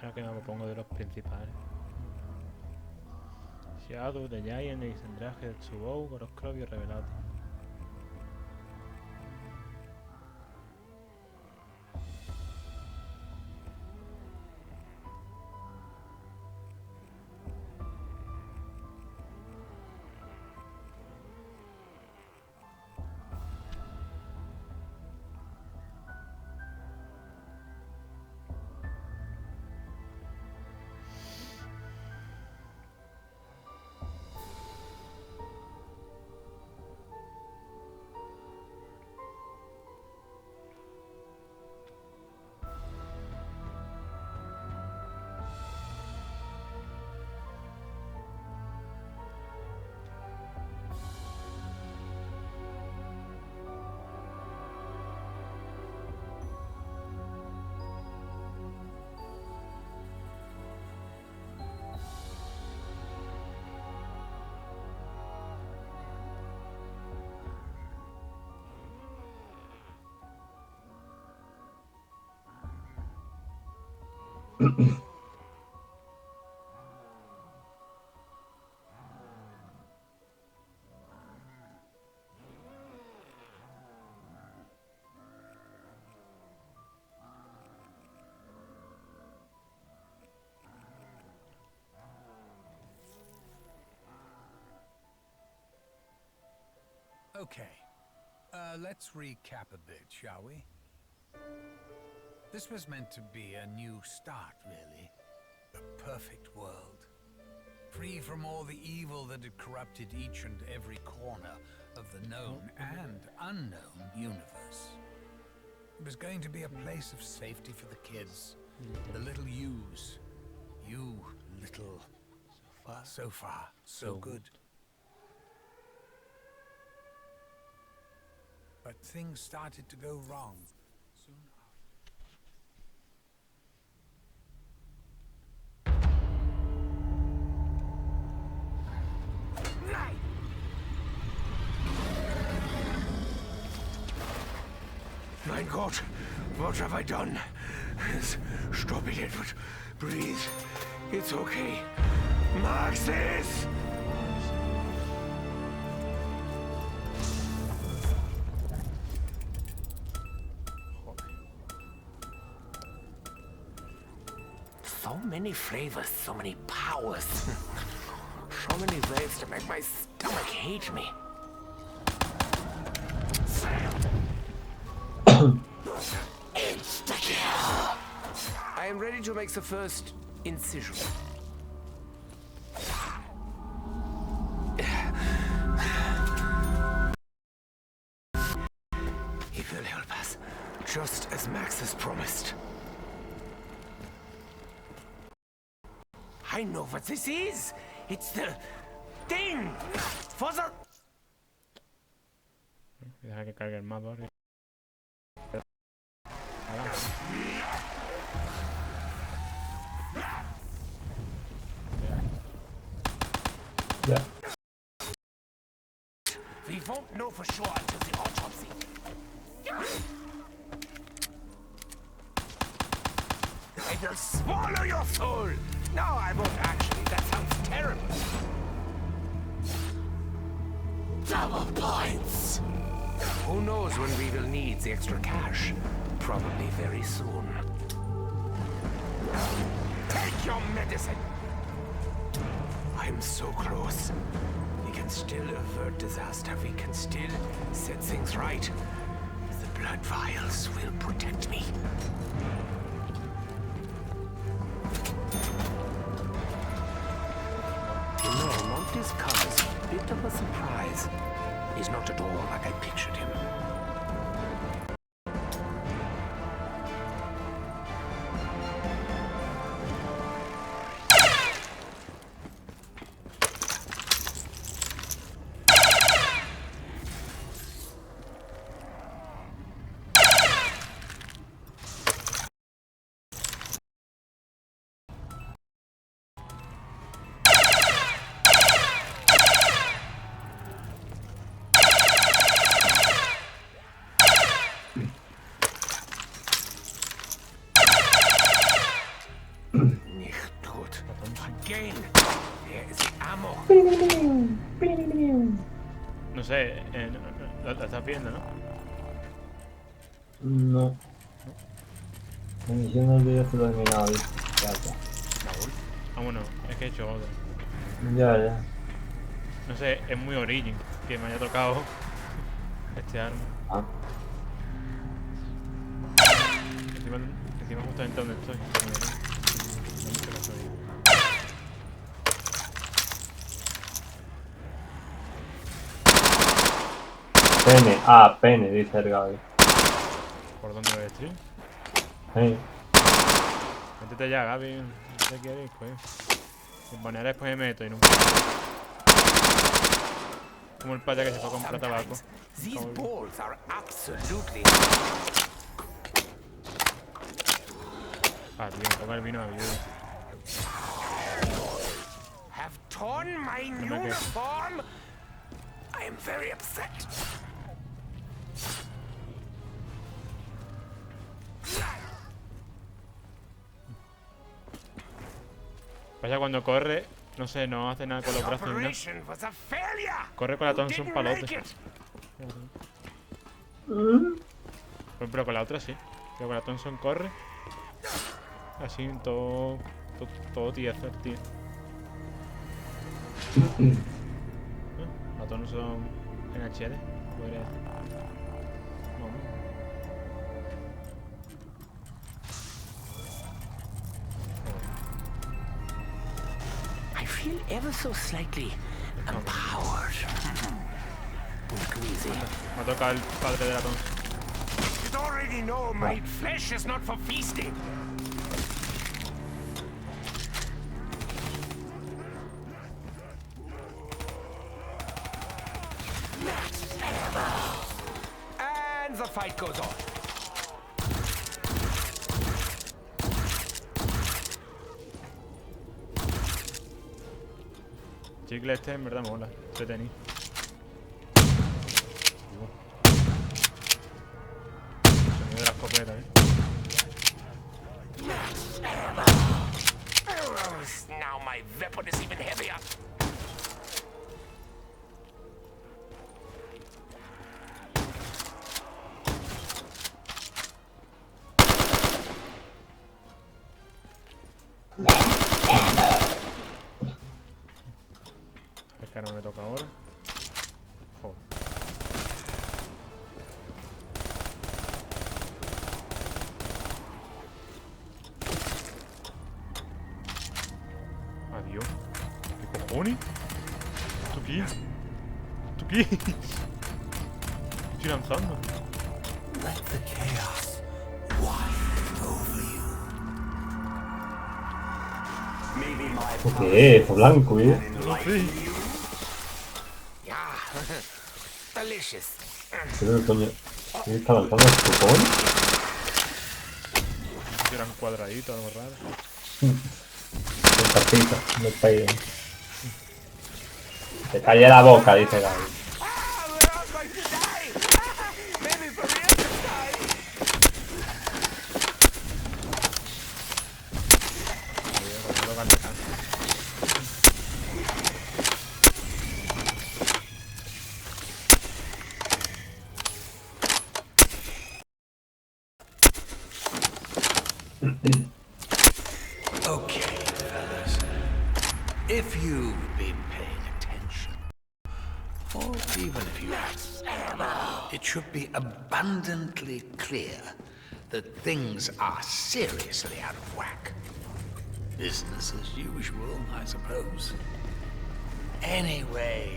sea que me pongo de los principales. Shadow, The Giant, Eisendrache, Tsubou, Goroscrovio, Revelati. Okay, let's recap a bit, shall we? This was meant to be a new start, really. A perfect world. Free from all the evil that had corrupted each and every corner of the known and unknown universe. It was going to be a place of safety for the kids, the little yous. You, little... So far, so good. But things started to go wrong soon after. My God, what have I done? Stop it, Edward. Breathe. It's okay. Maxis! So many flavors, so many powers. So many ways to make my stomach hate me. Insta-kill! I am ready to make the first incision. He will help us, just as Max has promised. I know what this is. It's the thing for the... Deja que cargue el mapa. Yeah. We won't know for sure until the autopsy. I will swallow your soul! No, I won't actually. That sounds terrible. Double points! Who knows when we will need the extra cash? Probably very soon. Take your medicine! I'm so close. We can still avert disaster. We can still set things right. The blood vials will protect me. You know, Monty's come as a bit of a surprise. He's not at all like I pictured him. No sé, lo estás viendo, ¿no? No. La misión del vídeo está terminada, dice. Ya está. Ah, bueno, es que he hecho otra. Ya. No sé, es muy origin que me haya tocado este arma. Ah. Encima justamente donde estoy. No mucho casualidad. Pene. Ah, pene, dice el Gaby. ¿Por dónde voy a stream? Sí. Métete ya, Gaby. No te quieres, pues. Si poner después me meto y nunca. Como el paya que se fue a comprar tabaco. Sometimes these balls are absolutely. Ah, tío, ponga el vino a ayuda. Have torn my No me quejo. uniform. I am very upset. Pasa cuando corre, no sé, no hace nada con The los brazos ni nada. operation was a failure. Corre con la You Thompson didn't palote. make it. Pero con la otra sí. Pero con la Thompson corre. Así, todo tieso, tío. La Thompson en HD, podría decir. No, no. I feel ever so slightly empowered. Squeezy. Me ha tocado el padre de la Thompson. You already know my flesh is not for feasting. And the fight goes on. Chicle este en verdad mola. Entretenido. Sonido de la escopeta, Now my weapon is even heavier. Es que no me toca ahora. Joder. Adiós. ¿Qué cojones? ¿Esto qué es? ¿Esto qué es? Estoy lanzando. Let the chaos wash over you. Maybe my ¿Qué es? Blanco, ¿eh? No sé. yeah, delicious. ¿Qué coño? ¿Qué está lanzando el cupón? Si eran cuadraditos, algo raro. El tapito, no está ahí. Te calle la boca, dice Gaby. Ah, we're all going to die. Maybe for real this time. No tocan dejar. Okay, fellas. If you've been paying attention, or even if you haven't, it should be abundantly clear that things are seriously out of whack. Business as usual, I suppose. Anyway,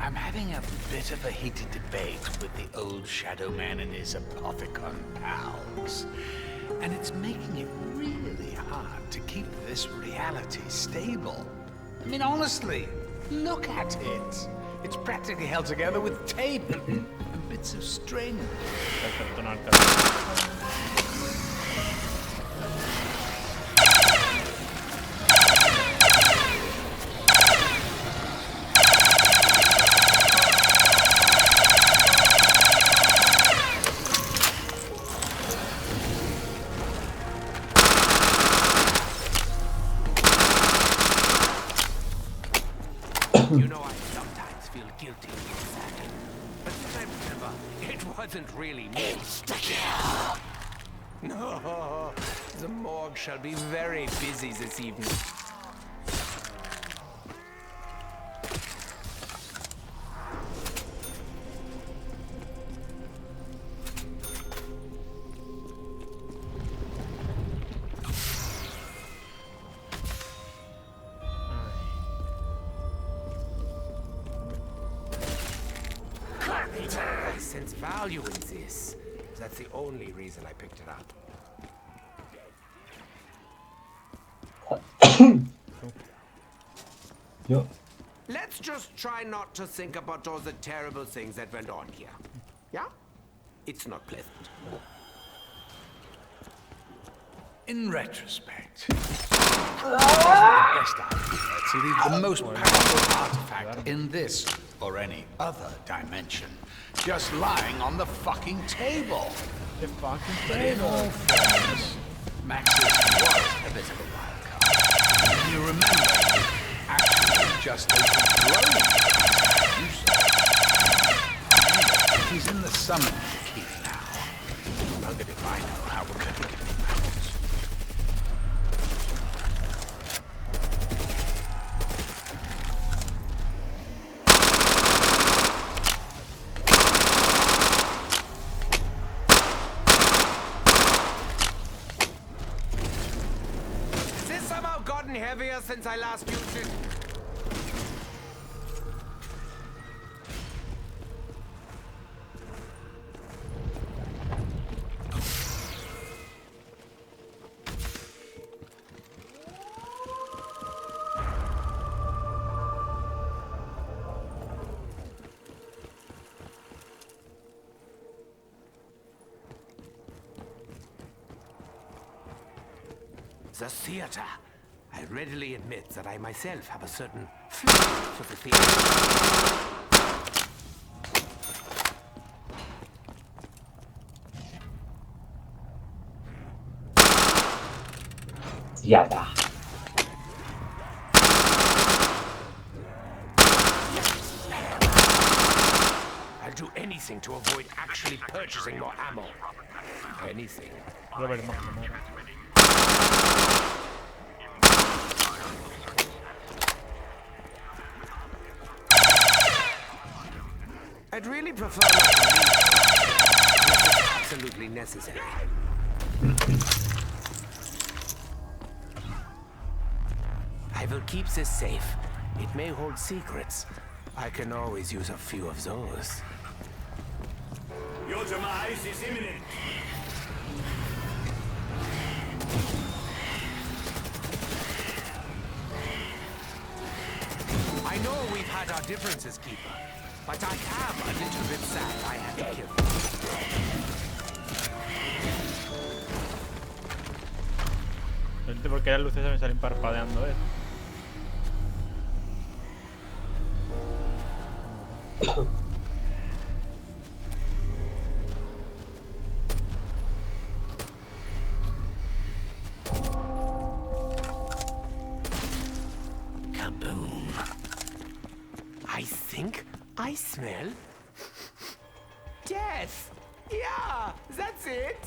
I'm having a bit of a heated debate with the old Shadow Man and his Apothicon pals. And it's making it really hard to keep this reality stable. I mean, honestly, look at it. It's practically held together with tape and bits of string. Perfecto, no alcanza. You know, I sometimes feel guilty for that. But then I remember, it wasn't really me. Insta-kill! No, the morgue shall be very busy this evening. I sense value in this. That's the only reason I picked it up. Yo. Let's just try not to think about all the terrible things that went on here. Yeah? It's not pleasant. In retrospect, it wasn't the best idea to leave the most powerful artifact in this or any other dimension just lying on the fucking table. The fucking But in all fairness, Maxis was a bit of a wild card. And you remember, actually just opened growing. You saw. He's in the summon key now. Buggered if I know how we're going to get him out. Heavier since I last used it. The theater. I readily admit that I myself have a certain flair for the theater. Yada. I'll do anything to avoid actually purchasing more ammo. Anything. Robert McNamara. I'd really prefer not to leave unless it's absolutely necessary. I will keep this safe. It may hold secrets. I can always use a few of those. Your demise is imminent. I know we've had our differences, Keeper. But I am a little bit sad I had to kill you. No entiendo por qué las luces me salen parpadeando, Kaboom. I think I smell death. Yeah, that's it.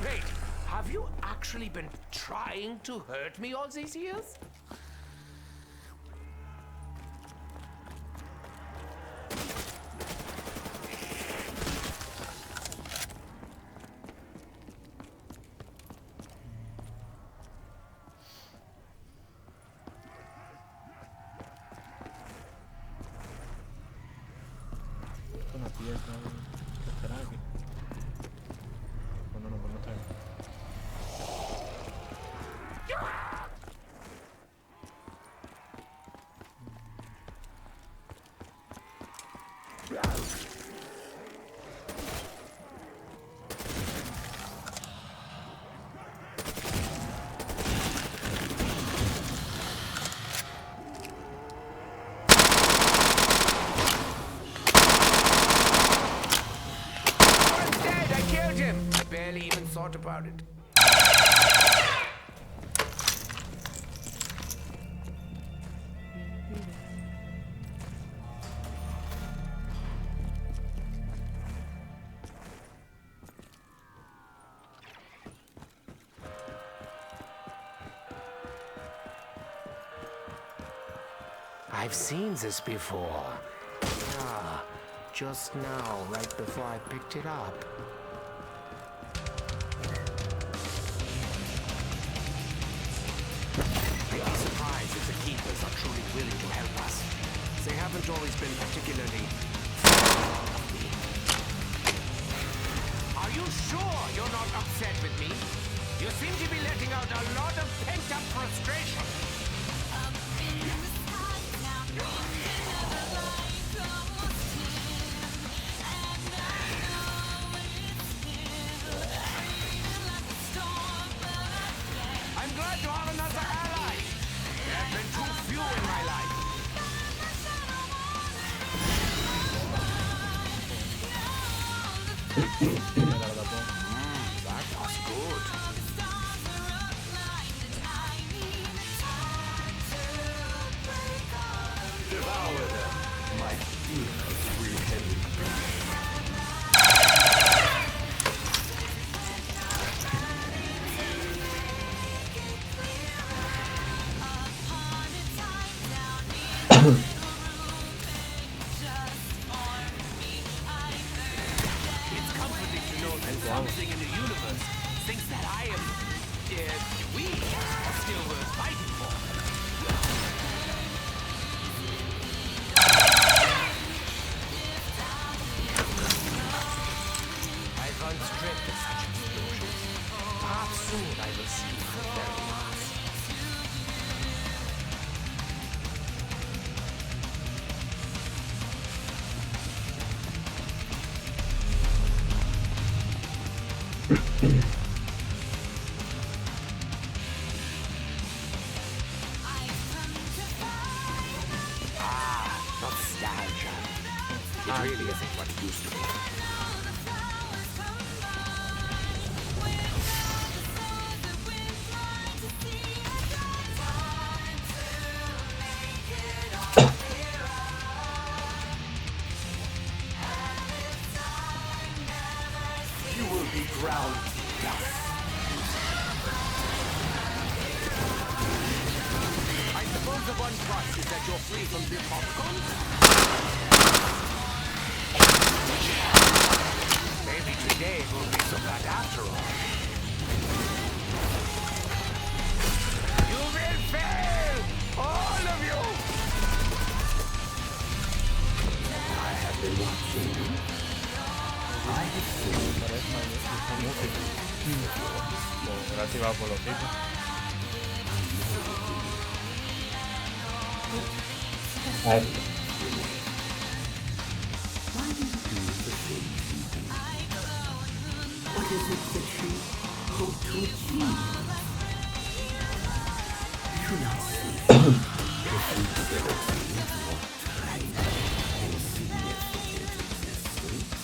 Wait, have you actually been trying to hurt me all these years? Una pieza. ¿Qué estará aquí? Bueno, no, pues no está aquí. Instead, I killed him. I barely even thought about it. I've seen this before. Ah, just now, right before I picked it up. I'd be surprised if the keepers are truly willing to help us. They haven't always been particularly fond of me. Are you sure you're not upset with me? You seem to be letting out a lot of pent-up frustration. I'm glad to have another ally. There have been too few in my life. That was good. Devour them, my beautiful three-headed something in the universe thinks that I am, we are still worth fighting for. I've once dreamt of such explosions. Perhaps soon I will see the very last. Nostalgia. It really isn't what it used to be. You will be ground dust. I suppose the one plus is that you're free from this popcorn? Maybe today will be so bad after all. You will fail! All of you! I have been watching you. I have seen Gracias por los tipos. A ver. What is it that you hope to achieve? Do not see responsibility or pride and significant existence.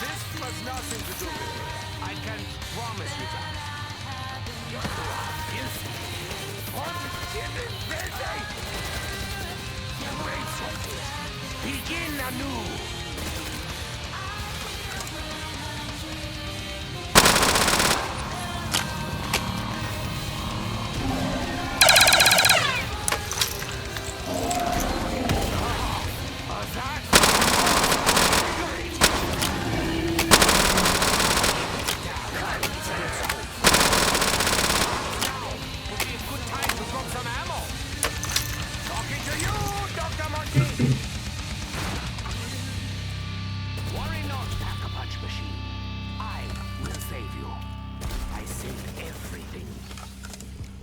This has nothing to do with it. I can promise you that. Begin anew.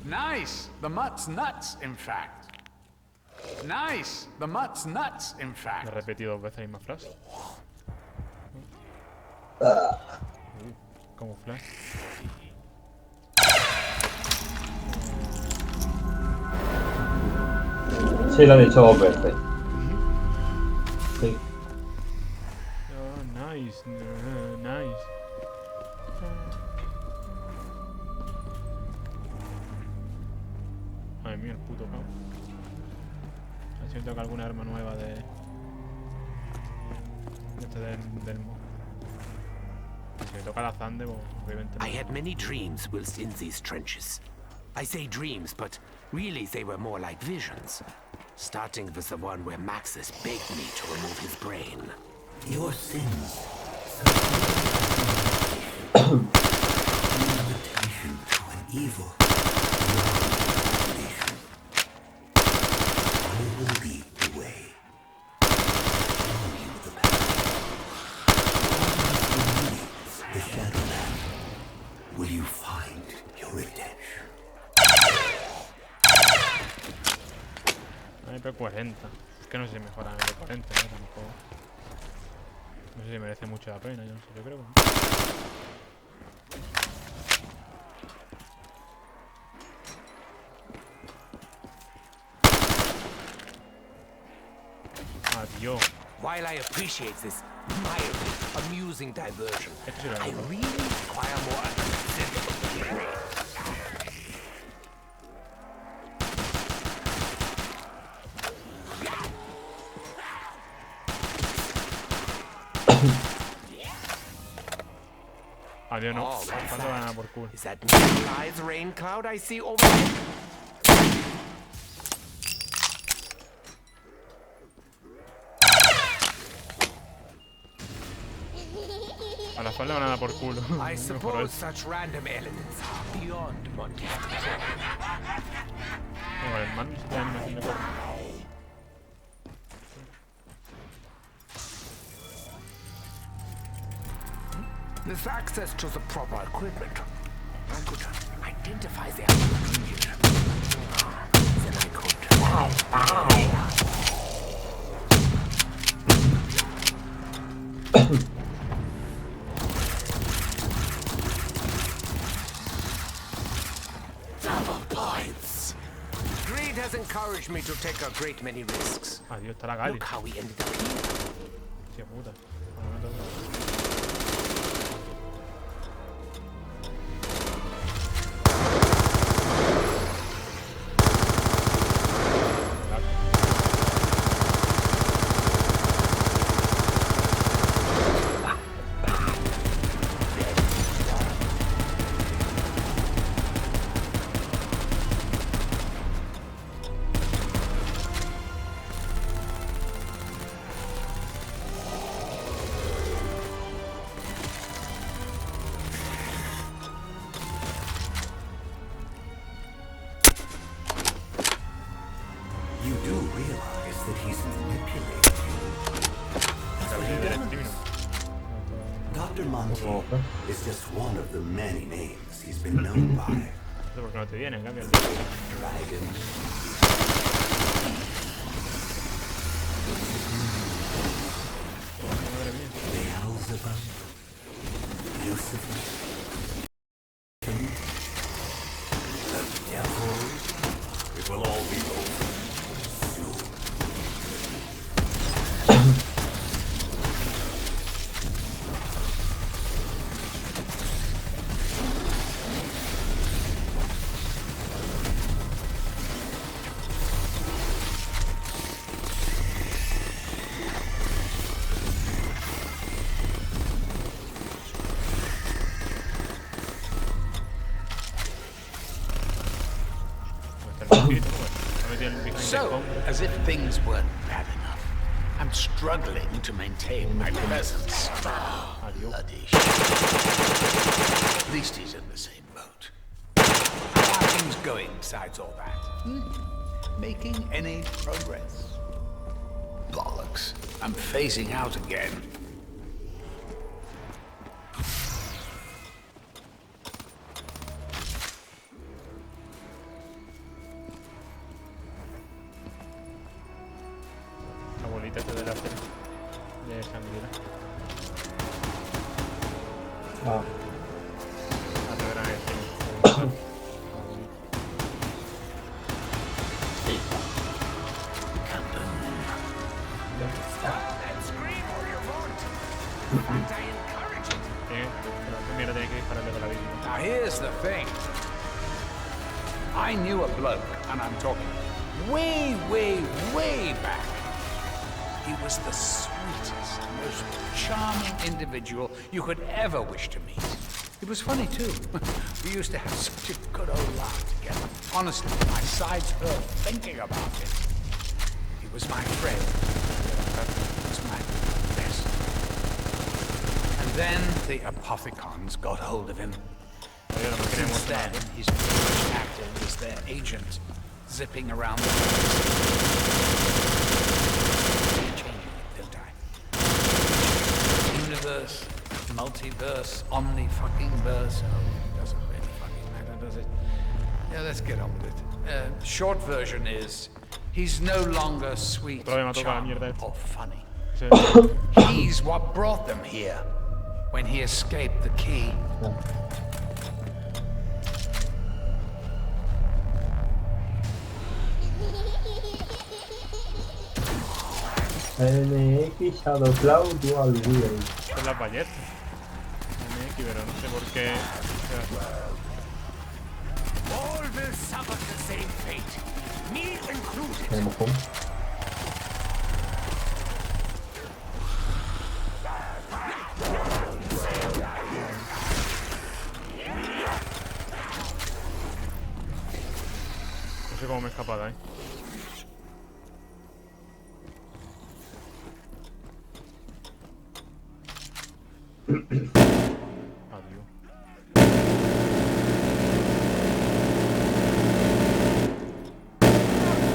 Nice! The mutt's nuts, in fact. Nice! The mutt's nuts, in He fact. repetido 2 veces la misma frase. Como flash. Sí, lo he dicho 2 veces. Sí. Oh, nice. Nice. Ay, mía, el puto caos. A ver si me toca alguna arma nueva de este del mod. Si me toca la Zande, pues, obviamente no. I had many dreams whilst in these trenches. I say dreams, but really they were more like visions. Starting with the one where Maxis begged me to remove his brain. Your sins. Invitation to an evil. I will lead the way. Show you the path. The Shadowland. Will you find your redemption? MP40. Es que no sé si mejora MP40, ¿no? Tampoco. No sé si merece mucho la pena, yo no sé, yo creo que no. Adiós. While I appreciate this mildly amusing diversion, Esto sí lo I hago. really require more understanding. Adiós, no. Oh, what's ¿Cuánto gana por culo? Is that Nikolai's rain cloud I see over there? A la espalda van a dar por culo. I Mejoró suppose el- such random elements are beyond Monty's control. Con el mando de animación de corte. With access to the proper equipment, I could identify their ingredient. Then I could. Double points. Greed has encouraged me to take a great many risks. Adiós, está la Gali. Look how we ended up here. Hostia puta. Bueno, me toca. You do realize that he's manipulating La vida del crimen. you. Dr. Monty Ojo. is just one of the many names he's been known by. No sé por qué no te viene, en cambio. Dragon. Madre mía. Beelzebub. Lucifer. The devil. It will all be over soon. Está el espíritu, ¿no? Ha metido el behind the So, counter. as if things weren't bad enough, I'm struggling to maintain my presence. Adiós. Bloody shit. At least he's in the same boat. How are things going besides all that? Making any progress? Bollocks. I'm phasing out again. La bolita esta de la cena. De Shangri-La. Ah, La primera vez, sí. And scream all you want. In fact, I encourage it. Pero primero tiene que dispararle con la vida. Now here's the thing. I knew a bloke, and I'm talking way, way, way back. He was the sweetest sweetest, most charming individual you could ever wish to meet. It was funny, too. We used to have such a good old laugh together. Honestly, my sides hurt thinking about it. He was my friend. He was my best. And then the Apothecons got hold of him. Since then, he's pretty much acted as their agent, zipping around the place. Changing it, don't I? Universe, multiverse, omni-fucking-verse. Oh, it doesn't really fucking matter, does it? Yeah, let's get on with it. Short version is, he's no longer sweet, charming, or funny. He's what brought them here, when he escaped the key. NX Shadow Cloud Dual Wield. Son las ballestas. NX, pero no sé por qué. All will suffer the same fate, me included. Tenemos como. No sé cómo me he escapado ahí. Adiós.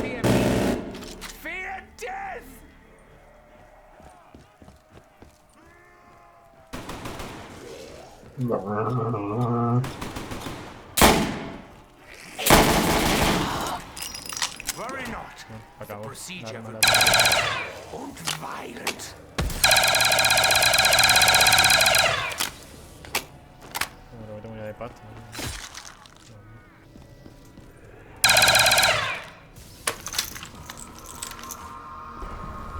Fear me. Fear death. Worry not. The Acabó. procedure Dale, will dale. be und violent. Bueno, tengo ya de pasta.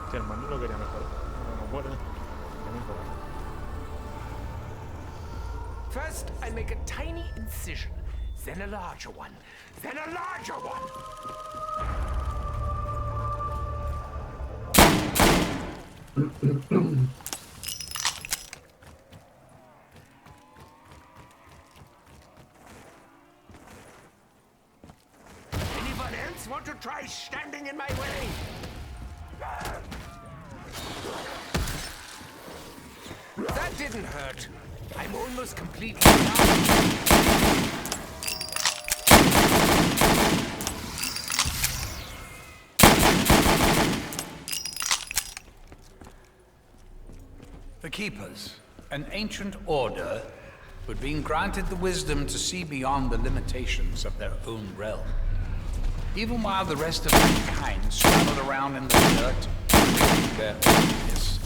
Este hermano lo quería mejorar. No puede. Quería mejorar. First, I make a tiny incision, then a larger one, then a larger one. Anyone else want to try standing in my way? That didn't hurt. I'm almost completely numb. The Keepers, an ancient order who'd been granted the wisdom to see beyond the limitations of their own realm. Even while the rest of mankind struggled around in the dirt, their oldness,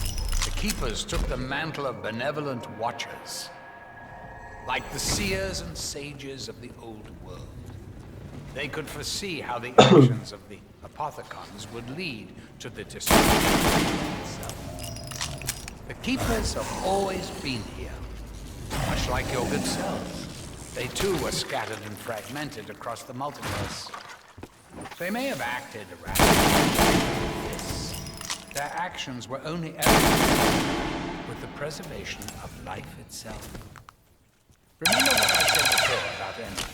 the Keepers took the mantle of benevolent watchers, like the seers and sages of the old world. They could foresee how the actions of the Apothecons would lead to the destruction itself. The Keepers have always been here, much like your good selves. They too were scattered and fragmented across the multiverse. They may have acted erratically. Their actions were only evident with the preservation of life itself. Remember what I said before about envy.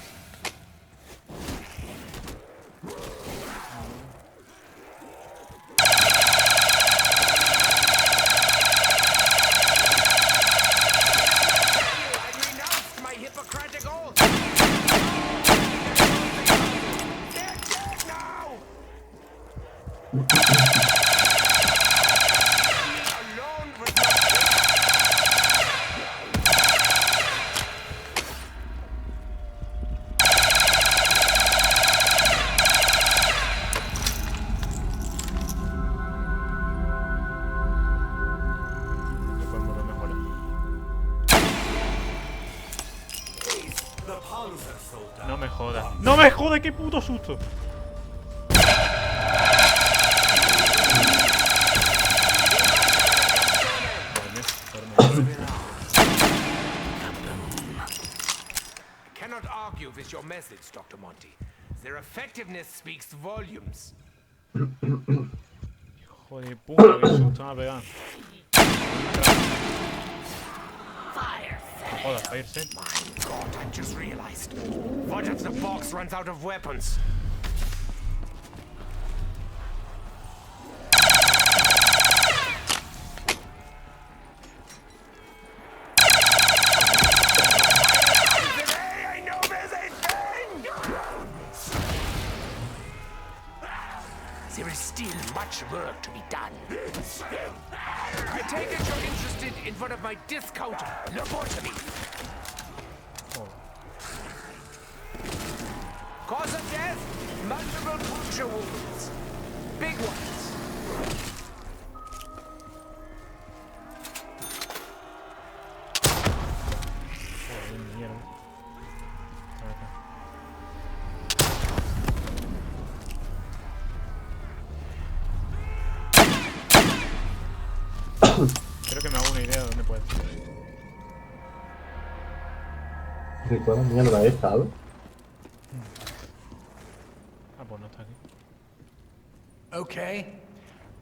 No me jodas. ¡No me jodas! ¡Qué puto susto! Cannot argue with your methods, Dr. Monty. Their effectiveness speaks volumes. Hijo de puta, qué susto me ha pegado. No jodas, irse. My God, I just realized. What if the box runs out of weapons? Hey, I know there's a thing! There is still much work to be done. I take it you're interested in one of my discount lobotomy. Oh, Cause of death, multiple puncture wounds. Big ones. joder, mierda. Acá. Creo que me hago una idea de dónde puede estar. Recuerda mierda esta, ¿sabes? Ah, pues no está aquí. Okay,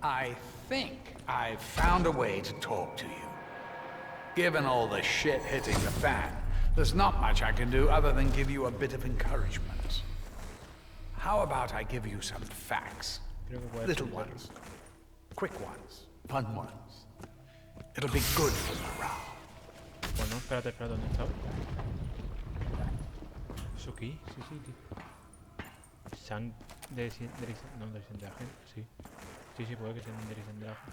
I think I've found a way to talk to you. Given all the shit hitting the fan, there's not much I can do other than give you a bit of encouragement. How about I give you some facts? Creo que puede Little estar. ones, quick ones, fun ones. It'll be good for morale. Pues no, espérate, ¿dónde estaba? ¿Eso aquí? Sí, sí, aquí. San... No, desendraje, sí. Sí, sí, puede que sea un desendraje.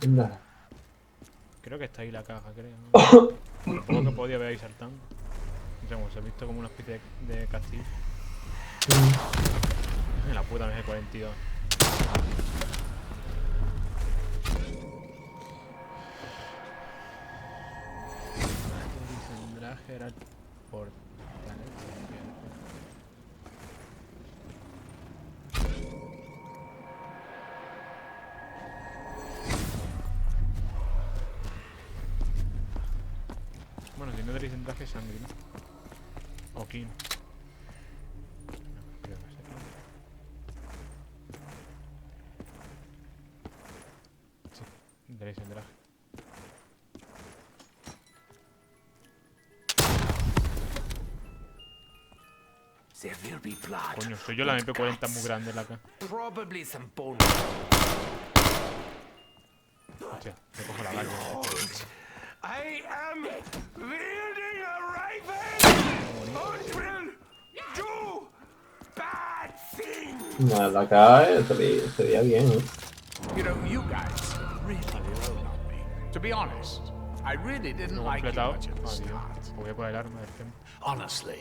Nada. Creo que está ahí la caja, creo, ¿no? Supongo que podía haber ahí saltando. No sé, como se ha visto como una especie de castillo. En la puta MG42. El desendraje era el portal. Bueno, si no tenéis entraje sangre, ¿no? O King. No, creo que es aquí. Sí, tenéis entraje. There will be blood. Coño, soy yo la MP40 muy grande la acá. Probably some bone. Hostia, me cojo la larga. I am wielding a rifle and will do bad things. Nada, la cae sería bien, ¿eh? You know, you guys really grown on me. To be honest, I really didn't Lo like you completado. much at the Adiós. start. Voy a por el arma del tiempo. Honestly,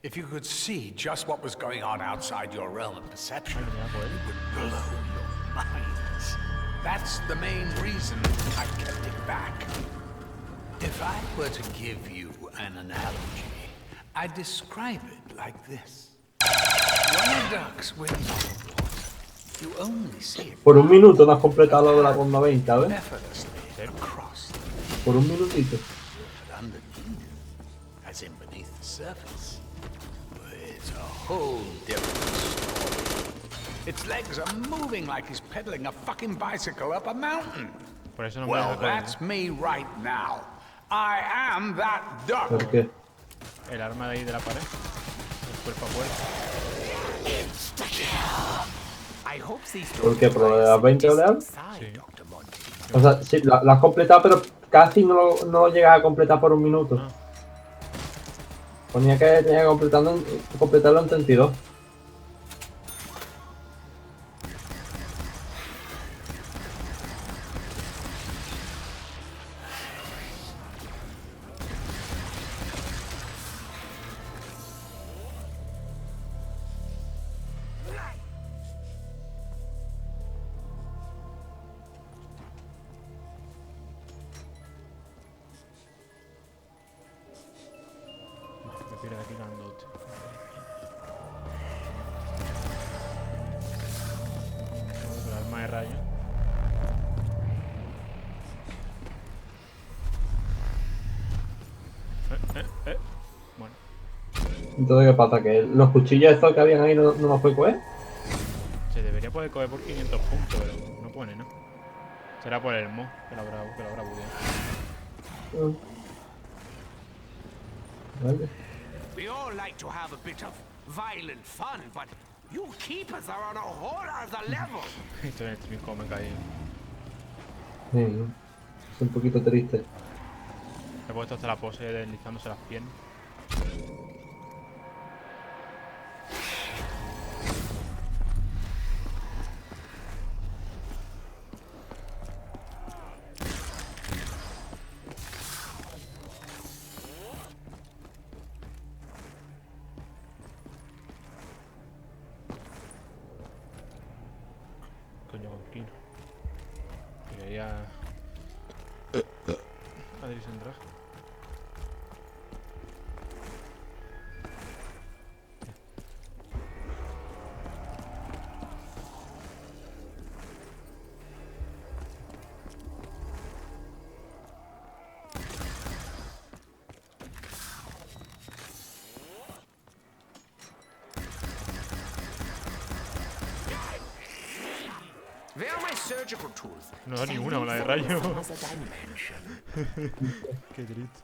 if you could see just what was going on outside your realm of perception, Ay, mira, pues. it would blow your minds. That's the main reason I kept it back. If I were to give you an analogy, I'd describe it like this. When a duck swims on the water, you only see it Por un minuto no has completado lo de la ronda 20, ¿sabes? effortlessly across the Por un minutito. But underneath, as in beneath the surface, it's a whole different story. Its legs are moving like he's pedaling a fucking bicycle up a mountain. Por eso no me Well, deja that's me right now. I am that duck. ¿Por qué? el arma de ahí de la pared. El cuerpo a cuerpo. I hope these ¿Por qué? ¿Por lo de las 20 oleadas? Sí. Dr. Monty. O sea, sí, la has completado, pero casi no lo llegas a completar por un minuto. Ah. Ponía que tenía que completarlo en 32. Me pide aquí grandote. El arma de rayo. Bueno, Entonces, ¿qué pasa? ¿Que los cuchillos estos que habían ahí no los puede coger? se debería poder coger por 500 puntos, pero no pone, ¿no? Será por el mo, que lo habrá bugueado. Vale. We all like to have a bit of violent fun, but you keepers are on a whole other level. Estoy en el stream como me caí. Sí, es un poquito triste. He puesto hasta la pose deslizándose las piernas. Coño, con Kino. Quería Adri sin traje. Where are my surgical tools? No da ninguna bola de rayo. As a dimension. Qué triste.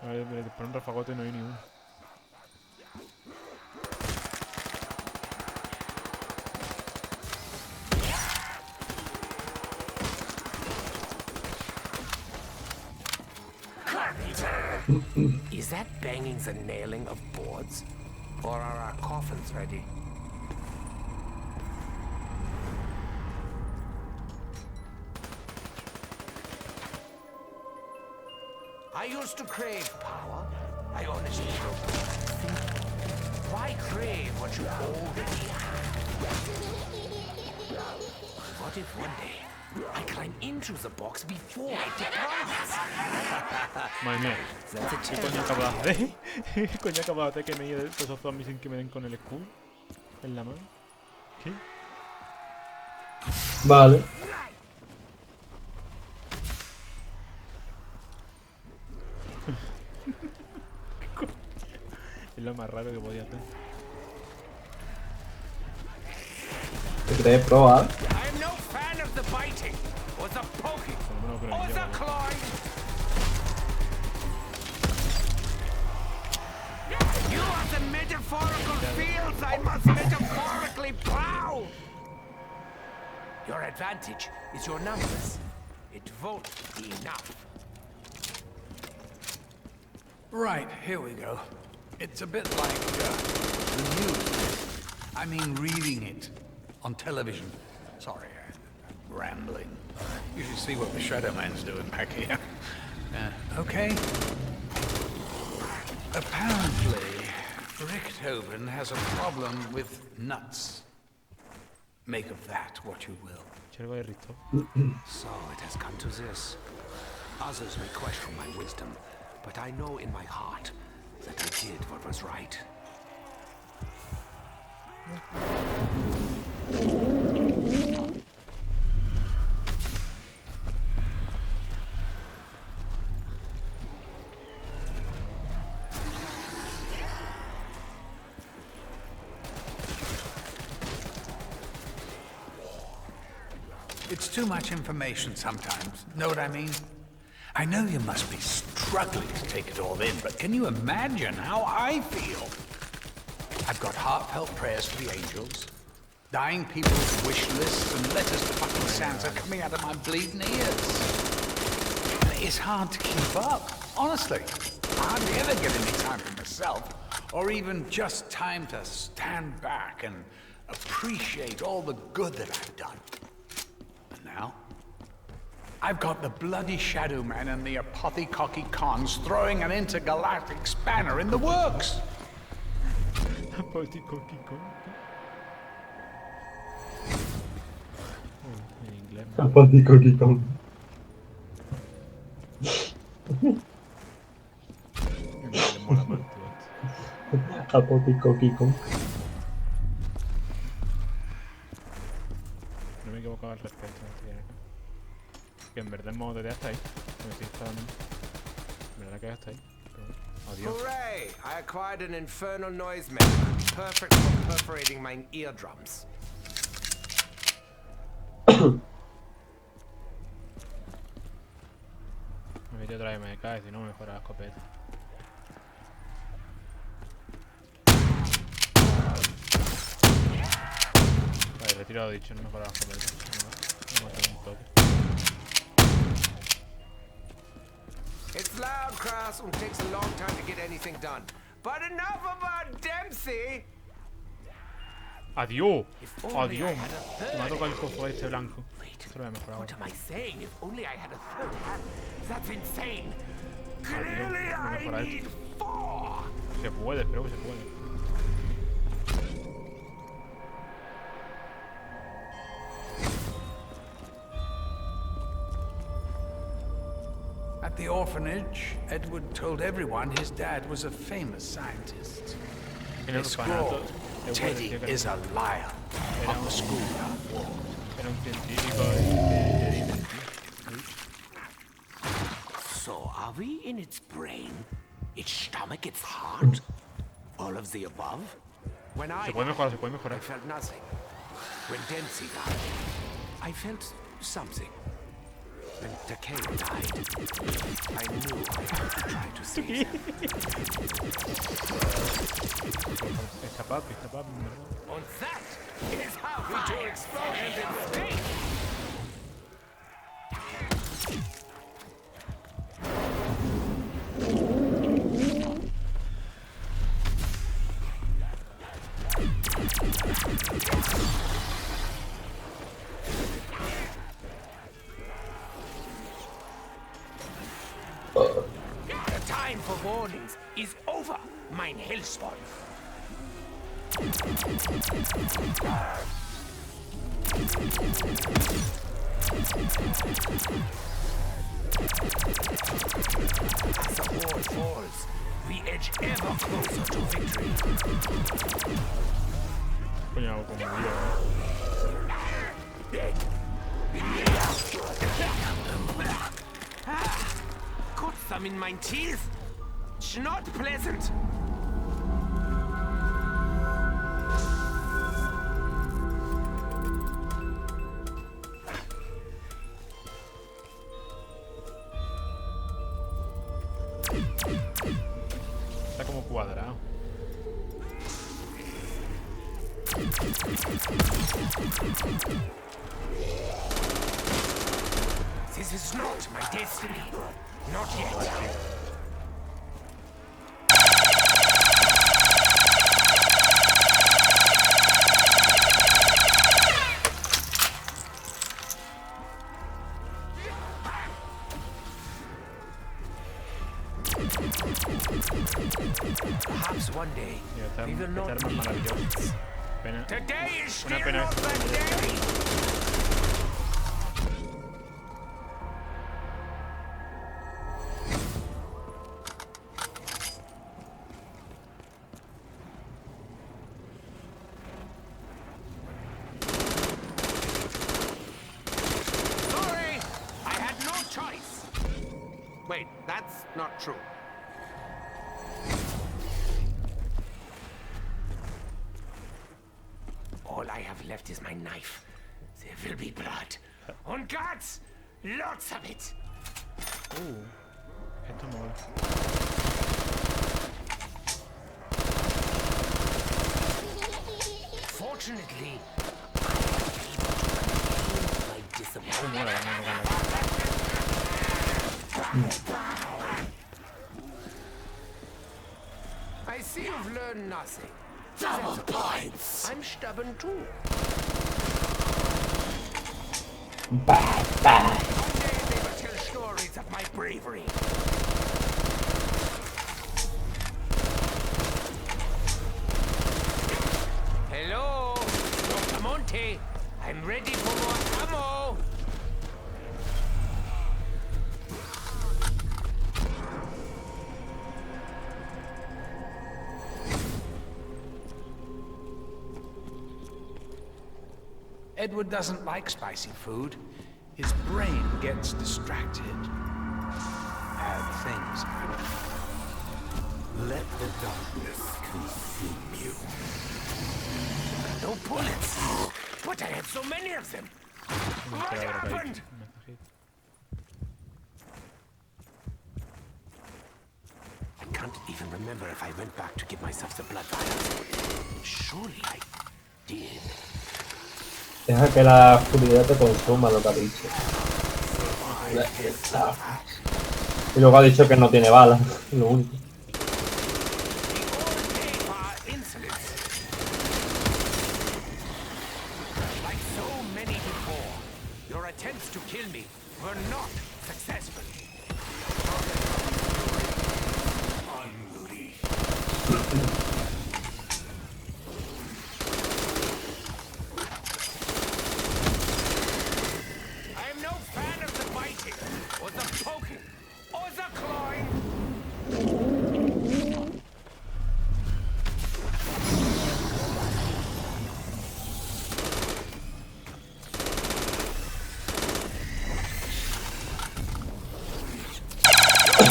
A ver, me disparo un rafagote y no hay ni uno. Is that banging the nailing of boards? Or are our coffins ready? I used to crave power. I honestly don't think. Why crave what you already have? What if one day I climb into the box before it departs? Madre mía. That's a ¿Qué coño acabo de hacer? ¿Qué coño acabo de hacer que me lleve esos zombies sin que me den con el escudo? En la mano. ¿Qué? Vale. Es lo más raro que podía hacer. ¿Te crees probar? I'm no fan of the biting, or the poking, Por lo menos creo or que the yo, clawing. You are the metaphorical fields I must metaphorically plow. Your advantage is your numbers. It won't be enough. Right, here we go. It's a bit like the news. I mean, reading it on television. Sorry, I'm rambling. You should see what the Shadow Man's doing back here. Okay. Apparently, Richthofen has a problem with nuts. Make of that what you will. Chergo de Risto. So it has come to this. Others may question my wisdom, but I know in my heart that I did what was right. It's too much information sometimes. Know what I mean? I know you must be struggling to take it all in, but can you imagine how I feel? I've got heartfelt prayers for the angels, dying people's wish lists, and letters to fucking Santa coming out of my bleeding ears. It's hard to keep up, honestly. I hardly ever get any time for myself, or even just time to stand back and appreciate all the good that I've done. And now, I've got the bloody Shadow Man and the Apothecocky Cons throwing an intergalactic spanner in the works. En inglés. Apático, Kikón. En inglés mola más, tío. Apótico, Kikón. No me he equivocado al respecto. Que en verdad el modo de hasta ahí. Me estoy instalando. En verdad que hasta ahí. Pero bueno, Adiós. Hooray! I acquired an infernal noise maker, perfect for perforating my eardrums. Me metí otra vez, me cae, si no mejora la escopeta. Vale, retirado dicho, no mejora la escopeta. No me un toque. It's loud, Kraus, and takes a long time to get anything done. But enough about Dempsey! ¡Adiós! If only I ¡Adiós! had a Me ha third tocado el cofo este blanco. Wait, Esto lo voy a mejorar what ahora. am I saying? If only I had a third hand. That's insane. Adiós, Clearly voy a I mejorar need esto. 4! Se puede, espero que se puede. At the orphanage, Edward told everyone his dad was a famous scientist. En el They orfanato, scrawled, Teddy is a liar on the schoolyard wall. era un científico de Disney. So are we in its brain, its stomach, its heart? All of the above? When I Se puede mejorar, se puede I mejorar. felt nothing. When Dempsey died, I felt something. When Takeo died, I knew I had to try to save him. Está papi, ¿verdad? And that is how we do explosions in space! The time for warnings is over, mein Hellswolf. As the wall falls, we edge ever closer to victory. Coño, hago como yo, Got some in my teeth. It's not pleasant. Está como cuadrado. This is not my destiny. Not yet. Perhaps one day Mira, esta we will esta not arma es need maravillosa. Pena, Today is una still pena not que that day. Sorry, I had no choice. Wait, that's not true. All I have left is my knife. There will be blood. And guts! Lots of it! esto mola. Fortunately, I am able to contain my disappointment. Mola ganando. I see you've learned nothing. Double points! I'm stubborn too. One day they will tell stories of my bravery. Hello, Dr. Monte. I'm ready for more ammo. Edward doesn't like spicy food. His brain gets distracted. Bad things happen. Let the darkness consume you. No bullets. But I had so many of them. What happened? Un mensajito. I can't even remember if I went back to give myself the blood vials. Surely I did. Deja que la oscuridad te consuma, lo que ha dicho. Y luego ha dicho que no tiene balas, lo único. We all pay for our insolence. Like so many before, your attempts to kill me were not successful. I am no fan of the biting, or the poking, or the clawing.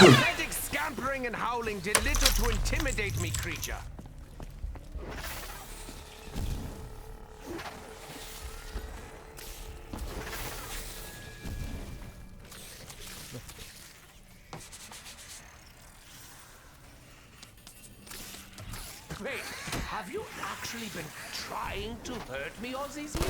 Your pathetic scampering and howling did little to intimidate me, creature. Wait, have you actually been trying to hurt me all these years?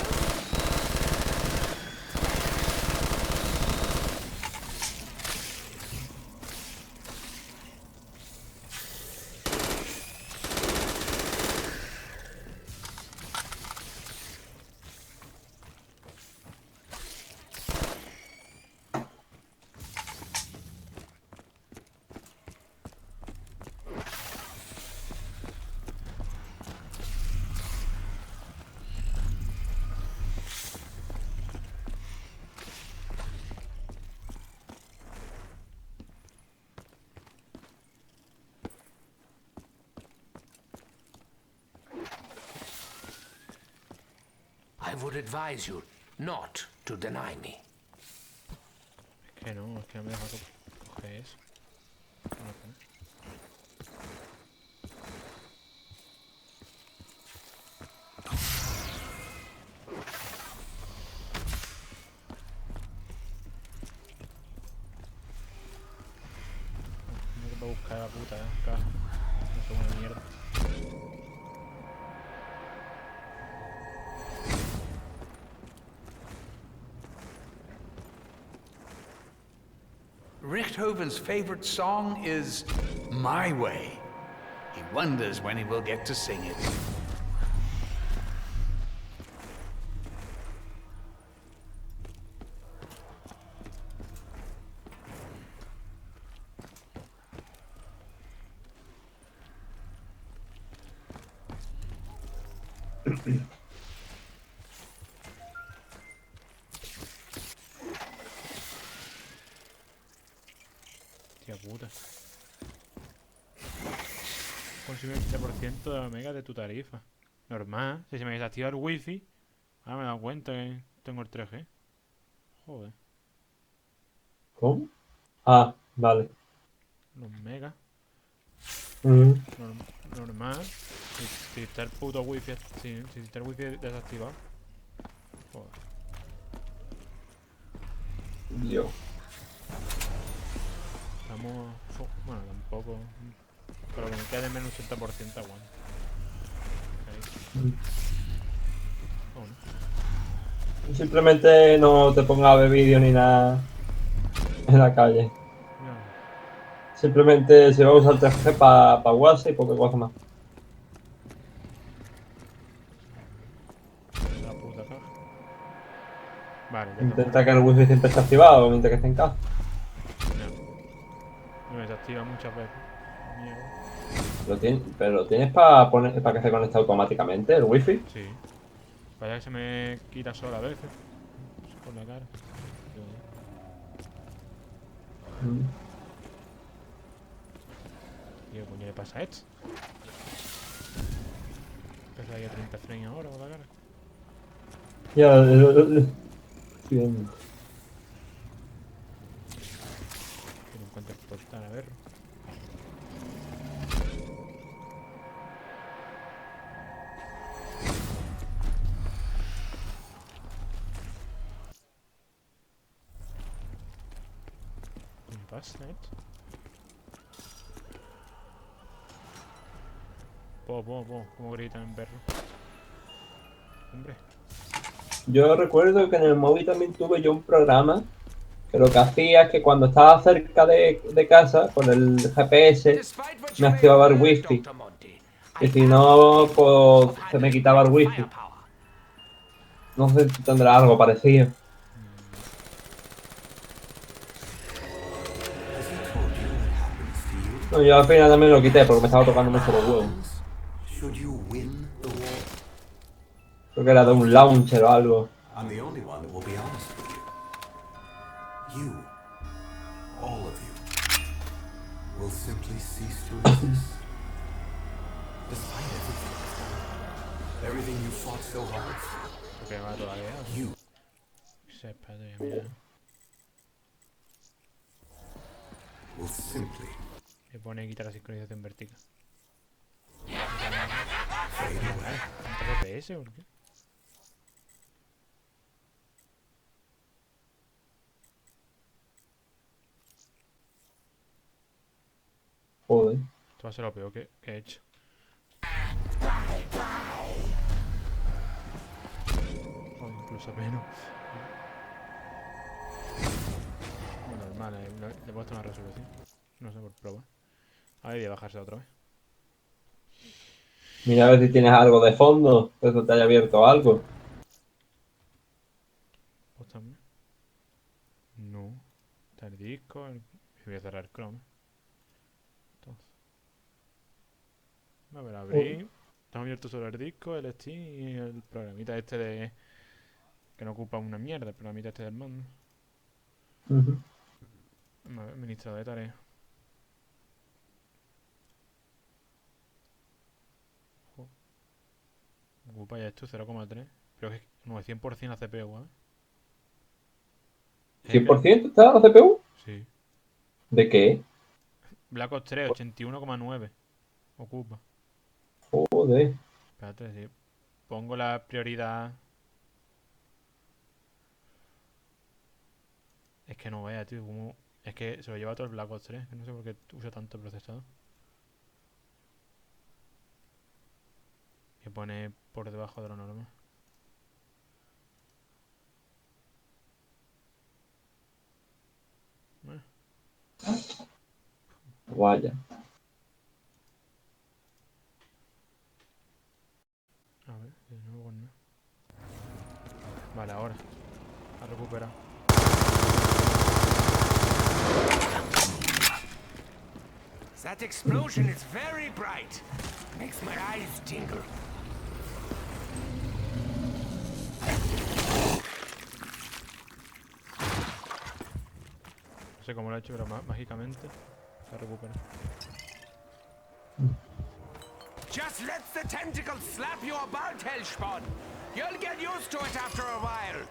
I would advise you not to deny me. Es que no me deja coger eso. No, no. Tengo que buscar la puta caja. No sé, una mierda. Richthoven's favorite song is My Way. He wonders when he will get to sing it. Hostia puta. Consume el 20% de omega de tu tarifa. Normal. Si se me desactiva el wifi. Ahora me he dado cuenta que tengo el 3G. Joder. ¿Cómo? Ah, vale. Los megas. Mm. Normal. Si está el puto wifi. Si está el wifi desactivado. Joder. Dios. Estamos... Bueno, tampoco... Pero que me quede menos 80% aguanta. Ahí. Oh, no. Simplemente no te pongas a ver vídeo ni nada en la calle. No. Simplemente se va a usar 3G para WhatsApp y poca cosa más. La puta caja. Vale, ya Intenta que el wifi siempre esté activado mientras que esté en casa. No me desactiva muchas veces. Mierda. Pero lo tienes para que se conecte automáticamente el wifi. Sí. Vaya que se me quita sola a veces. Por la cara. Mm. ¿Qué coño le pasa a esto? Empieza ahí a 30 frames ahora por la cara. Ya, bien. Que no encuentro el portal, a ver. pasa, esto? ¿Cómo gritan en perro? Hombre. Yo recuerdo que en el móvil también tuve yo un programa que lo que hacía es que cuando estaba cerca de casa, con el GPS, Despite what me you may activaba el have heard, wifi. Dr. Monty, Y I si am no, capable of pues se me handling quitaba el great wifi. firepower. No sé si tendrá algo parecido. Has he told you what happens to you? No, yo al final también lo quité porque me estaba tocando mucho los huevos. Should you win the war? Creo que era de un launcher o algo. I'm the only one that will be honest with you. You, all of you, will simply cease to exist. Despite everything you've done, everything you fought so hard for, Porque me mato la guerra. you Espérate, mira. will simply Me pone quitar la sincronización vertical. fade away. ¿Cuánto FPS? ¿Por qué? Joder. Esto va a ser lo peor que he hecho. O incluso menos. Bueno, normal, le he puesto una resolución. No sé, por probar. Ahora voy a bajarse otra vez. Mira a ver si tienes algo de fondo, que se te haya abierto algo. Pues también. No. Está el disco. Voy a cerrar Chrome. Entonces. A ver, abrir. Estamos abiertos solo el disco, el Steam y el programita este de... Que no ocupa una mierda, el programita este del mando. Ujú. A ver, administrador de tareas. Ocupa ya esto 0,3. Pero es que no, es 100% la CPU, ¿eh? Es que... ¿100% está la CPU? Sí. ¿De qué? Black Ops 3, 81,9. Ocupa. Joder. Espérate, si pongo la prioridad... Es que no vea, tío, como... Es que se lo lleva todo el Black Ops 3, que no sé por qué usa tanto procesador. Que pone por debajo de lo normal. Vaya. A ver, de nuevo con nada. Vale, ahora. Ha recuperado. That explosion is very bright. Makes my eyes tingle. No sé cómo lo ha hecho, pero mágicamente se ha recuperado. Just let the tentacles slap you about, Hellspawn. You'll get used to it after a while.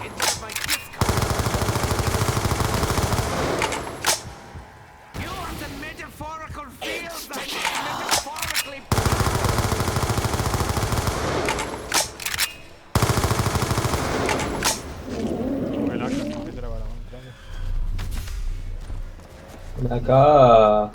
Instead of my disco. You want the metaphorical feels that metaphorically. Como el AK, que se le va la mano, claro. Acá...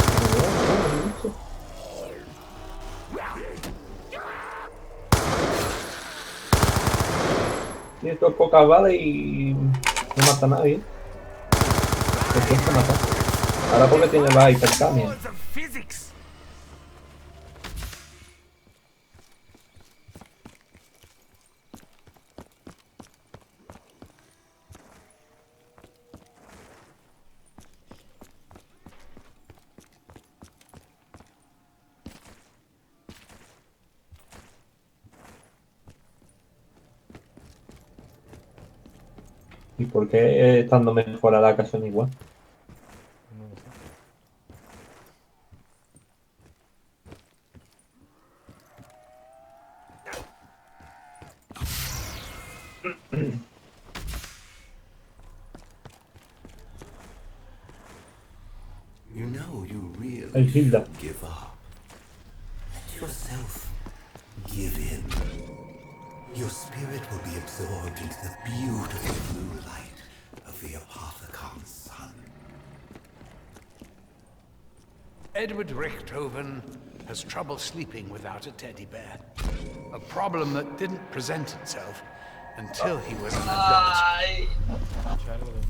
Tiene todo pocas balas y no mata a nadie. ¿Por qué se mata? Ahora porque tiene la hipercamia. Laws of physics. ¿Y por qué estando mejor a la casa son igual? No lo sé. You know you really El Hilda. should give up. Let yourself give in. Your spirit will be absorbed into the beautiful blue light of the Apothecon's sun. Edward Richthofen has trouble sleeping without a teddy bear. A problem that didn't present itself until he was an adult. Hecho algo de un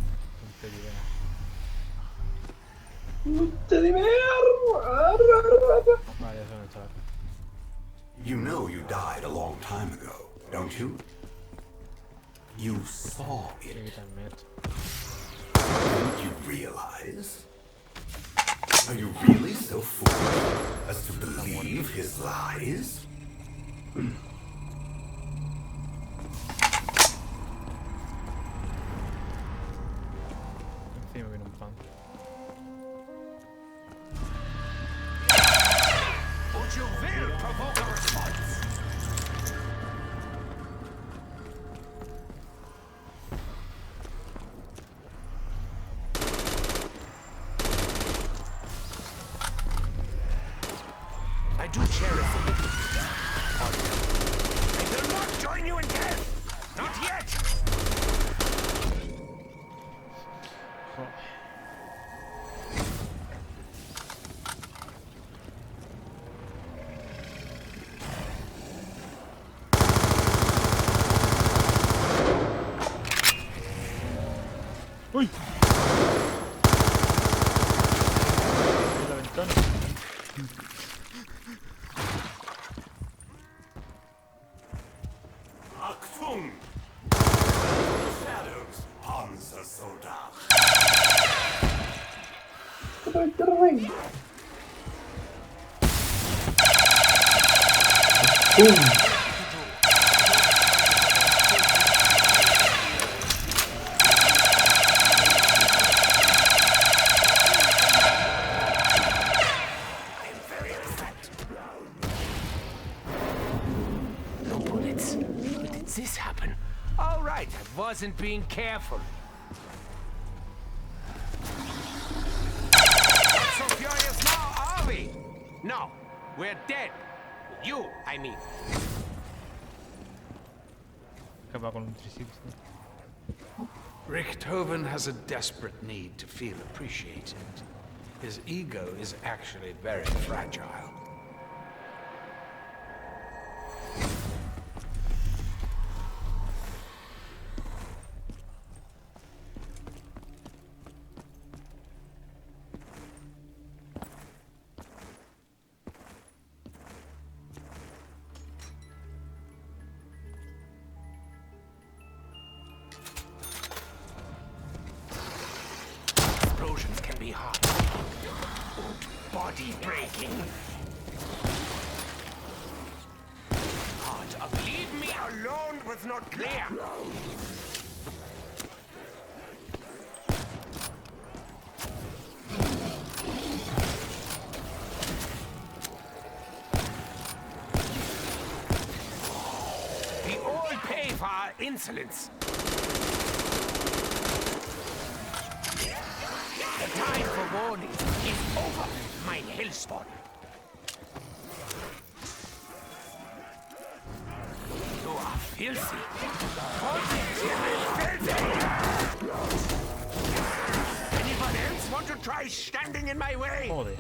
teddy bear. Teddy bear. Vale, eso no está. You know you died a long time ago, don't you? You saw Tiene que it. quitarme esto. Didn't you realize? Are you really so foolish as to believe his lies? Encima viene un pan. But you will provoke a response. I do cherish it. I will not join you in death. Not yet. Joder. ¡Uy! En la ventana. Achtung! Shadows, Panzer Soldat. No bullets. But did this happen? All right, I wasn't being careful. Not so furious now, are we? No, we're dead. You, I mean. Acaba con un 360. Richthofen has a desperate need to feel appreciated. His ego is actually very fragile. Explosions can be hard. And body breaking. Hard of leave me alone was not clear. We all pay for our insolence. The time for warning is over, mein Hellspawn. You are filthy. Filthy! Anyone else want to try standing in my way? Joder.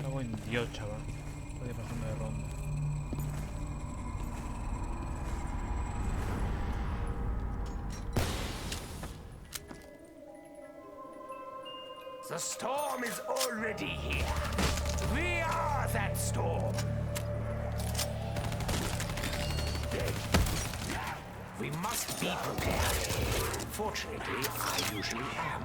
Cago en Dios, chaval. Podía pasarme de ronda. The storm is already here. We are that storm. We must be prepared. Fortunately, I usually am.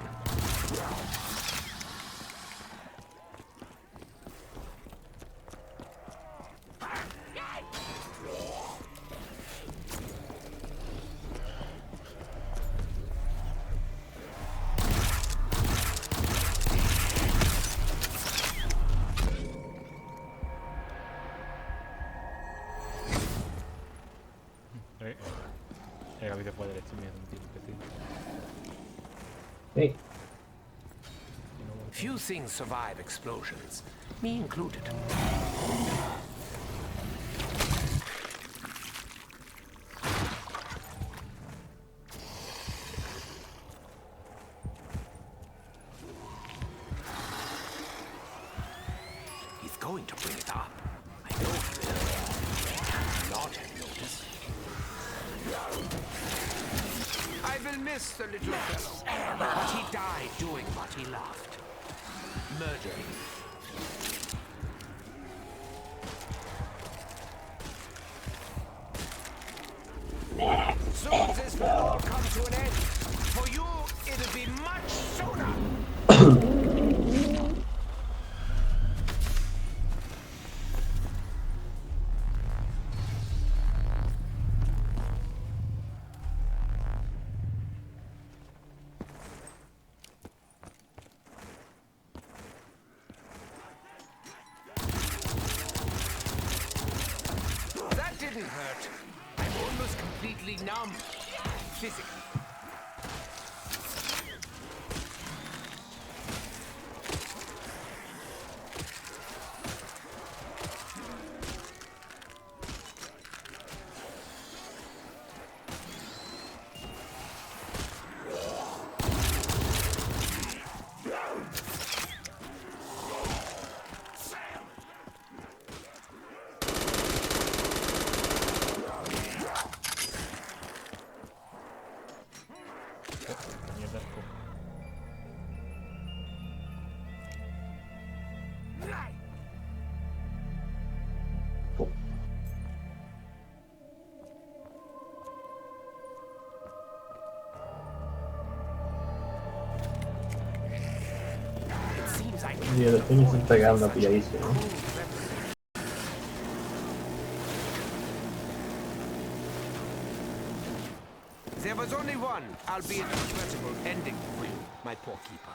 Gaby te puede streamear un tío imbécil. Hey. Few things survive explosions, me included. He's going to bring it up. I know he will. Not have noticed. I will miss the little fellow, but he died doing what he loved. Murdering. Soon this will all come to an end. For you, it'll be much sooner. That didn't hurt. I'm almost completely numb. Physically. Mierda, el cojo. It seems I Y los sueños se están pegando pilladísimo. There was only one, albeit regrettable, ending for you, my poor keeper.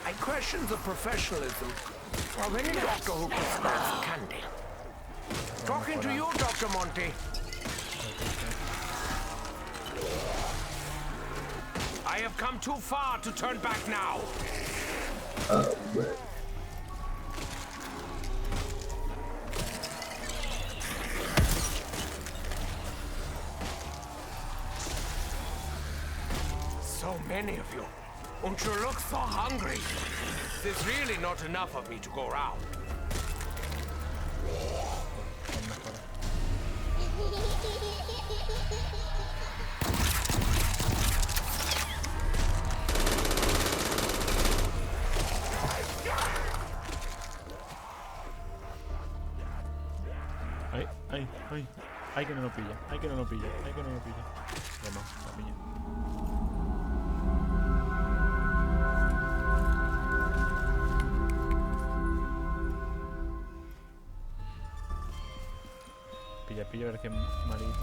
I question the professionalism of any doctor who prescribes candy. Talking to you, Dr. Monty. I have come too far to turn back now. Right. So many of you. And you look so hungry. There's really not enough of me to go around. Ay, ay, ay. Ay, que no lo pilla. Ay, que no lo pilla. Ay, que no lo pilla. Toma, la pilla. Pilla, pilla, a ver qué malito.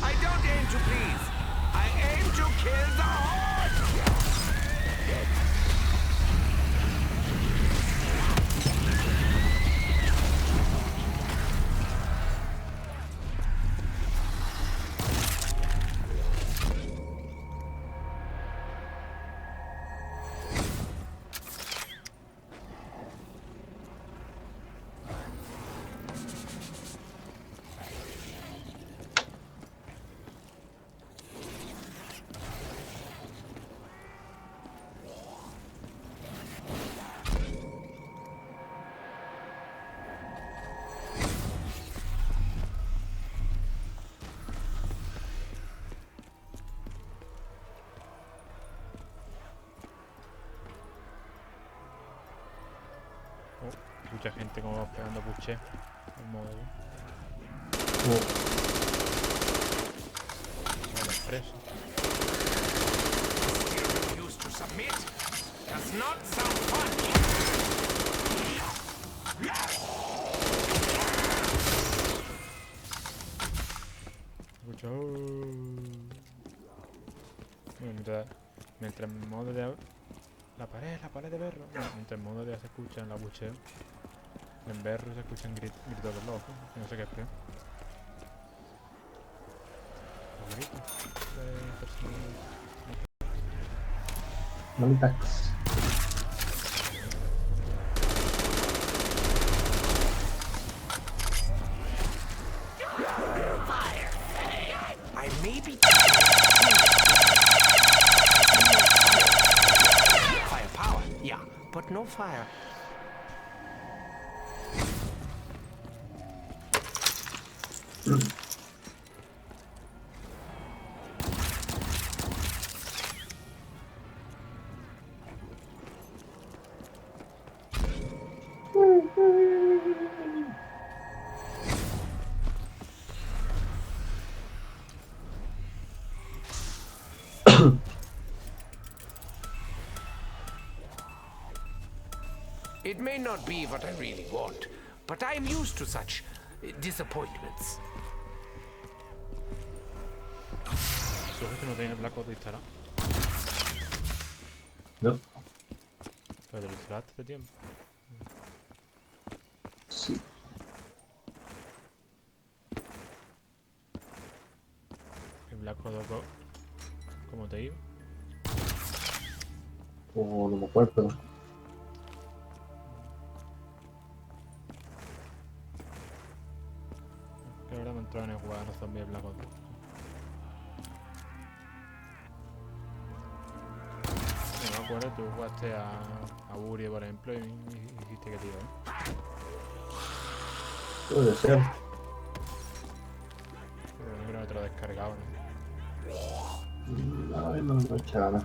I don't aim to please. I aim to kill the horde. Mucha gente como pegando puche. El modo. Modo expreso. Refuse to submit. Does not sound fun. Escucho. Bueno, mientras el modo de. La pared de berro. No, mientras el modo de se escucha en la bucheo. En berro se escuchan gritos de locos. No sé qué es peor. Los gritos de personas. Malitax. I may be firepower, yeah, but no fire. It may not be what I really want, but I am used to such disappointments. ¿Tú ves que no tiene el Black Ops instalado? No. Pero te lo instalaste hace tiempo. Sí. El Black Ops 2, ¿cómo te iba? O no me acuerdo. Que ahora me entraron en jugar a los zombies de Black Ops 2. No me acuerdo, tú jugaste a Buri, por ejemplo, y dijiste que te iba, ¿eh? Puede ser. Pero no creo que te lo descargaba, ¿no? Ay, no me echa ganas.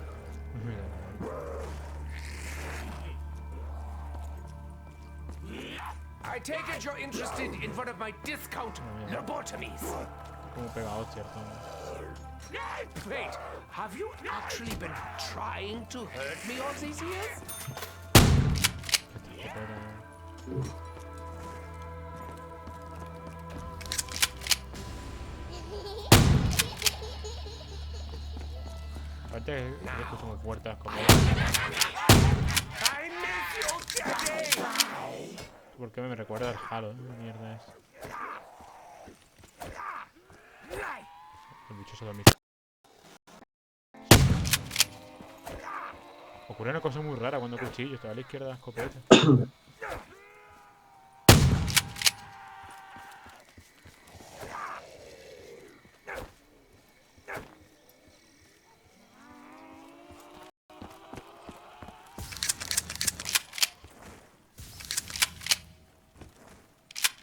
I take it you're interested in one of my discount lobotomies. Como pega hostia, ¿no? Wait, have you actually been trying to hurt me all these years? Aparte que yo escucho muy fuerte las cosas. I miss you, Daddy! ¿Por qué me recuerda al Halo? ¿Qué mierda es? El bicho se dormía. Ocurre una cosa muy rara cuando cuchillo, estaba a la izquierda de la escopeta.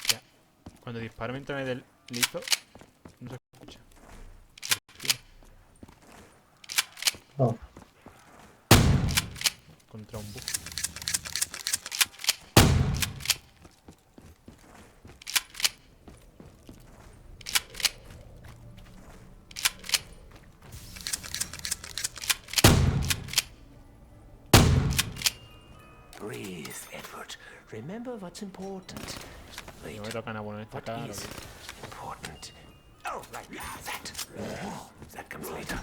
Ya. Cuando disparo mientras me deslizo, no se escucha. No. Contra un bug. Breathe, Edward. Remember what's important. Si Wait, no me tocan a poner esta what cara, is important? Oh, right, that. That comes later.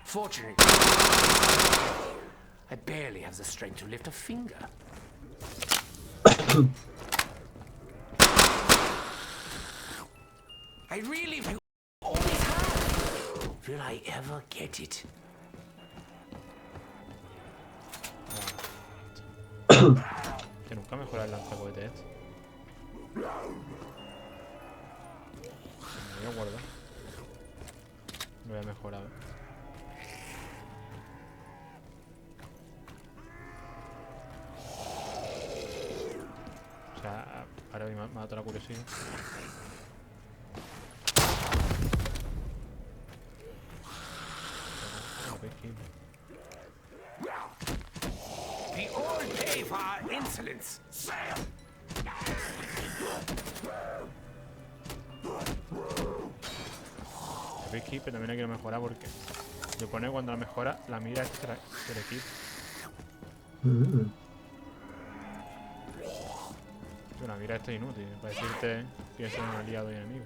Fortunately, I barely have the strength to lift a finger. I really always have. Will I ever get it? Que nunca mejora el lanzacohete este. Me voy a guardar. Lo voy a mejorar. O sea, ahora me mata la curiosidad. We all pay for our insolence. El Beekeeper también hay que mejorar porque le pone cuando la mejora la mira extra del equipo. La mira esto es inútil, para decirte que son un aliado y enemigo.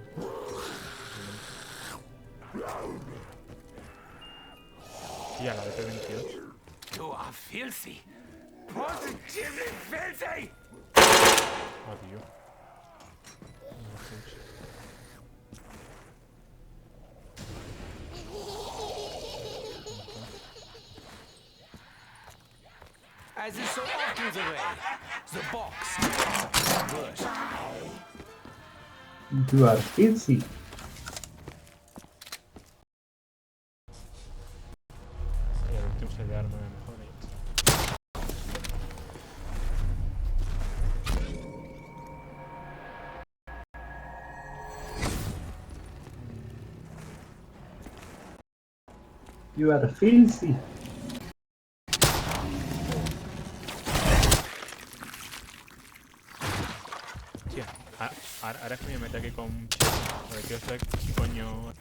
Tía, la DP28. You are filthy. Positively filthy. Oh, tío. No lo escucho. As is so often the way, the box is worse. You are filthy. Y el último set de armas es mejor. You are filthy. Tía, ahora es que me meto aquí con un chico. Porque quiero saber qué coño.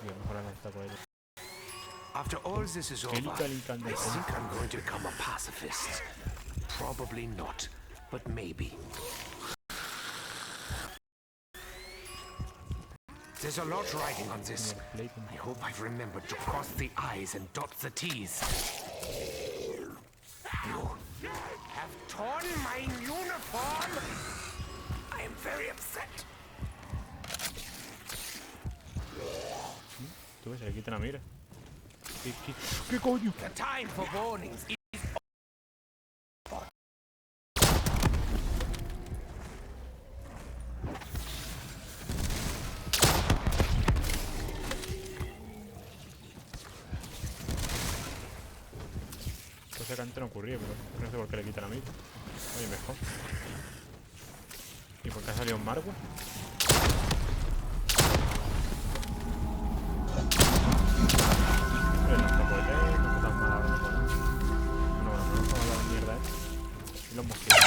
Voy a mejorar esta por ahí. After all this is over, Chemical I incandescent. think I'm going to become a pacifist. Probably not, but maybe. There's a lot writing on this. I hope I've remembered to cross the I's and dot the T's. You have torn my uniform! I am very upset. Tú ves, se le quita la mira. ¿Qué coño? The time for warnings is Cosa que antes no ocurría, pero no sé por qué le quitan a mí. Oye, mejor. ¿Y por qué ha salido un Marco? Los capotes no está tan mal ahora, ¿no? No, no estamos la mierda, Y los mosquitos.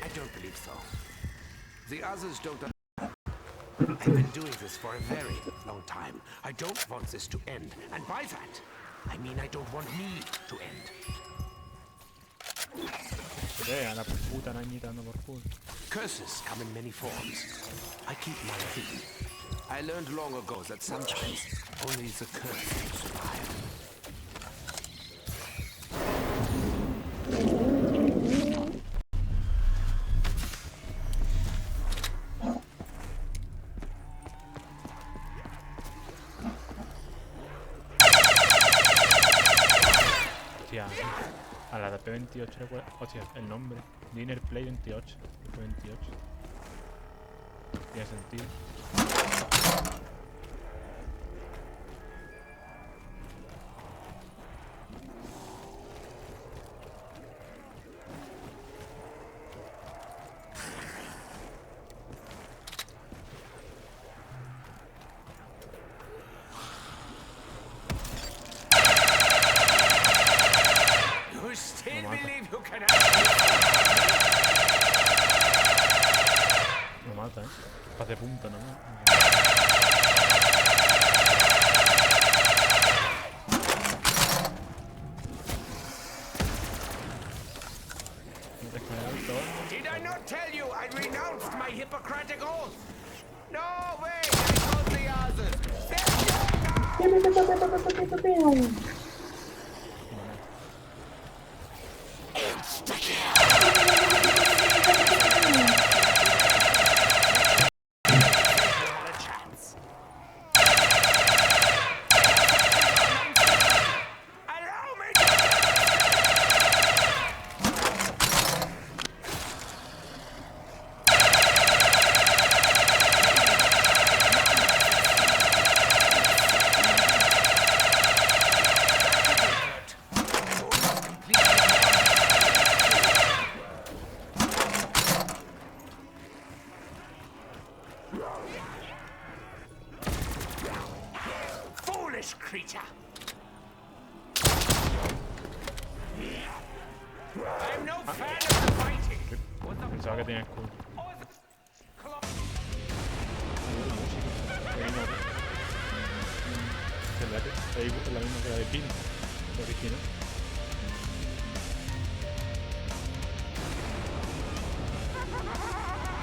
I don't believe so. The others don't. I've been doing this for a very long time. I don't want this to end. And by that, I mean I don't want me to end. A la puta arañita dando por culo. Curses come in many forms. I keep mine hidden. I learned long ago that sometimes only the cursed can survive. Hostia, a la de P28 recuerda. Hostia, el nombre. Dinner Play 28. P28. Tiene sentido. You still believe you can Lo mata, Hace punta, ¿no? Did I not tell you I renounced my Hippocratic oath? No way! I told the others. Not a chance. Allow me to... fan of the fighting. Pensaba que tenía escudo. Es la misma que la de Pin, la original.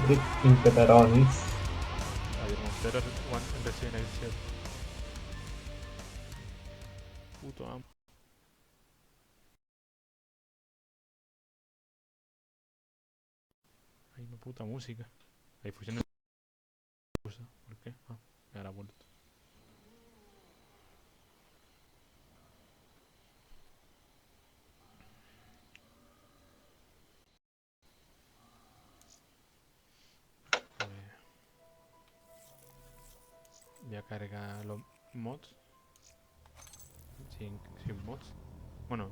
Big in pepperonis. Ayer Montero Resident Evil 7. Puto amo. Ay, una puta música. Hay fusiones. ¿Por qué? Ah, me la vuelta. Voy a cargar los mods. Sin mods. Bueno,